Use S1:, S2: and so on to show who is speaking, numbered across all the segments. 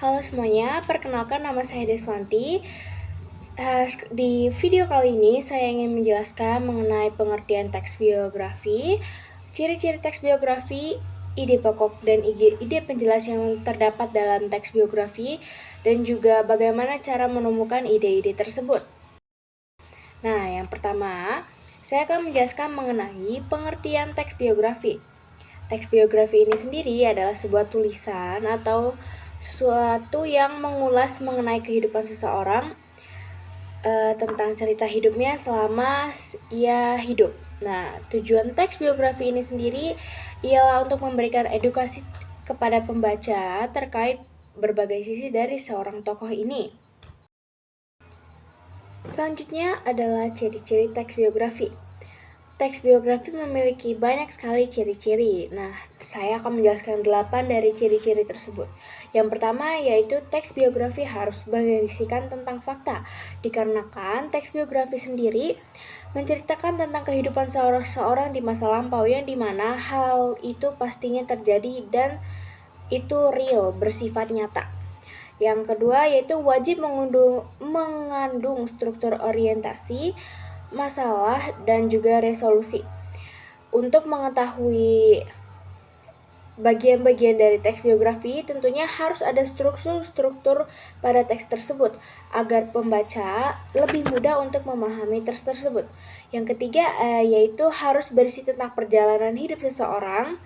S1: Halo semuanya, perkenalkan nama saya Deswanti. Di video kali ini saya ingin menjelaskan mengenai pengertian teks biografi, ciri-ciri teks biografi, ide pokok dan ide penjelas yang terdapat dalam teks biografi, dan juga bagaimana cara menemukan ide-ide tersebut. Nah, yang pertama, saya akan menjelaskan mengenai pengertian teks biografi. Teks biografi ini sendiri adalah sebuah tulisan atau sesuatu yang mengulas mengenai kehidupan seseorang, tentang cerita hidupnya selama ia hidup. Nah, tujuan teks biografi ini sendiri ialah untuk memberikan edukasi kepada pembaca terkait berbagai sisi dari seorang tokoh ini. Selanjutnya adalah ciri-ciri teks biografi. Teks biografi memiliki banyak sekali ciri-ciri. Nah, saya akan menjelaskan 8 dari ciri-ciri tersebut. Yang pertama yaitu teks biografi harus berisikan tentang fakta, dikarenakan teks biografi sendiri menceritakan tentang kehidupan seorang di masa lampau yang dimana hal itu pastinya terjadi dan itu real, bersifat nyata. Yang kedua yaitu wajib mengandung struktur orientasi, masalah, dan juga resolusi. Untuk mengetahui bagian-bagian dari teks biografi, tentunya harus ada struktur pada teks tersebut agar pembaca lebih mudah untuk memahami teks tersebut. Yang ketiga yaitu harus berisi tentang perjalanan hidup seseorang,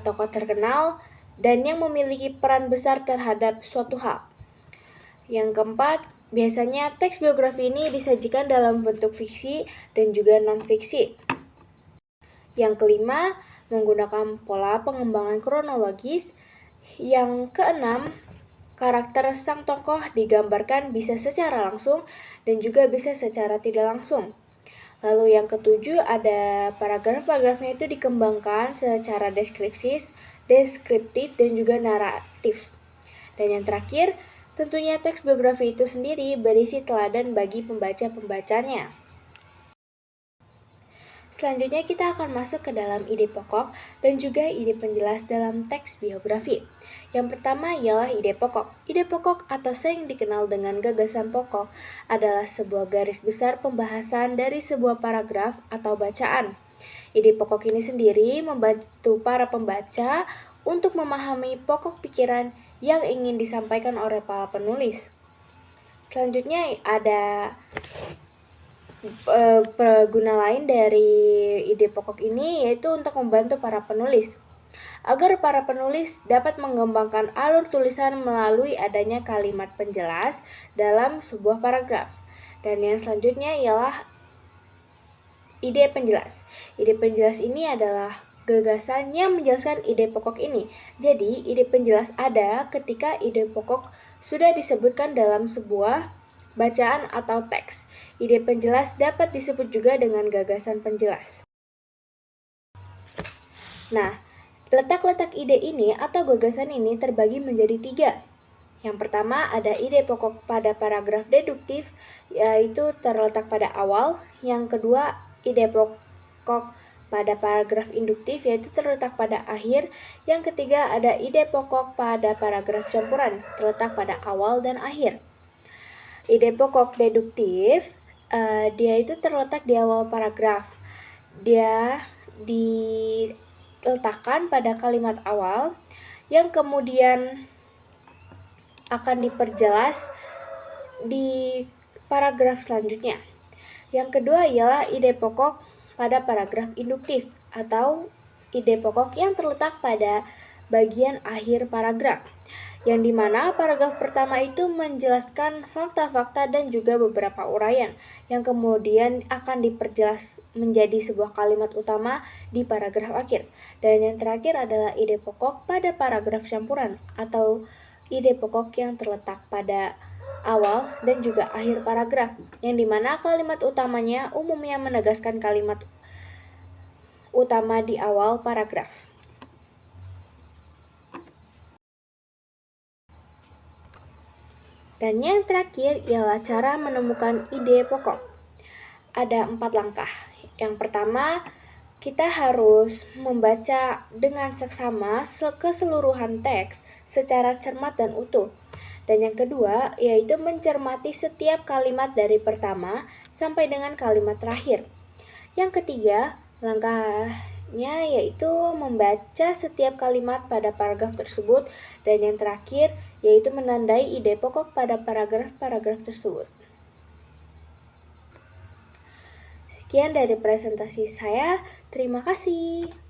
S1: tokoh terkenal, dan yang memiliki peran besar terhadap suatu hal. Yang keempat, biasanya teks biografi ini disajikan dalam bentuk fiksi dan juga non-fiksi. Yang kelima, menggunakan pola pengembangan kronologis. Yang keenam, karakter sang tokoh digambarkan bisa secara langsung dan juga bisa secara tidak langsung. Lalu yang ketujuh, ada paragraf-paragrafnya itu dikembangkan secara deskriptif dan juga naratif. Dan yang terakhir, tentunya teks biografi itu sendiri berisi teladan bagi pembaca-pembacanya. Selanjutnya kita akan masuk ke dalam ide pokok dan juga ide penjelas dalam teks biografi. Yang pertama ialah ide pokok. Ide pokok atau sering dikenal dengan gagasan pokok adalah sebuah garis besar pembahasan dari sebuah paragraf atau bacaan. Ide pokok ini sendiri membantu para pembaca untuk memahami pokok pikiran yang ingin disampaikan oleh para penulis. Selanjutnya ada guna lain dari ide pokok ini yaitu untuk membantu para penulis agar para penulis dapat mengembangkan alur tulisan melalui adanya kalimat penjelas dalam sebuah paragraf. Dan yang selanjutnya ialah ide penjelas. Ide penjelas ini adalah gagasan yang menjelaskan ide pokok ini. Jadi, ide penjelas ada ketika ide pokok sudah disebutkan dalam sebuah bacaan atau teks. Ide penjelas dapat disebut juga dengan gagasan penjelas. Nah, letak-letak ide ini atau gagasan ini terbagi menjadi 3. Yang pertama ada ide pokok pada paragraf deduktif, yaitu terletak pada awal. Yang kedua, ide pokok pada paragraf induktif, yaitu terletak pada akhir. Yang ketiga, ada ide pokok pada paragraf campuran, terletak pada awal dan akhir. Ide pokok deduktif, dia itu terletak di awal paragraf. Dia diletakkan pada kalimat awal, yang kemudian akan diperjelas di paragraf selanjutnya. Yang kedua ialah ide pokok pada paragraf induktif atau ide pokok yang terletak pada bagian akhir paragraf, yang dimana paragraf pertama itu menjelaskan fakta-fakta dan juga beberapa uraian yang kemudian akan diperjelas menjadi sebuah kalimat utama di paragraf akhir. Dan yang terakhir adalah ide pokok pada paragraf campuran atau ide pokok yang terletak pada awal dan juga akhir paragraf, yang dimana kalimat utamanya umumnya menegaskan kalimat utama di awal paragraf. Dan yang terakhir ialah cara menemukan ide pokok. Ada 4 langkah. Yang pertama, kita harus membaca dengan seksama keseluruhan teks secara cermat dan utuh. Dan yang kedua, yaitu mencermati setiap kalimat dari pertama sampai dengan kalimat terakhir. Yang ketiga, langkahnya yaitu membaca setiap kalimat pada paragraf tersebut. Dan yang terakhir, yaitu menandai ide pokok pada paragraf-paragraf tersebut. Sekian dari presentasi saya. Terima kasih.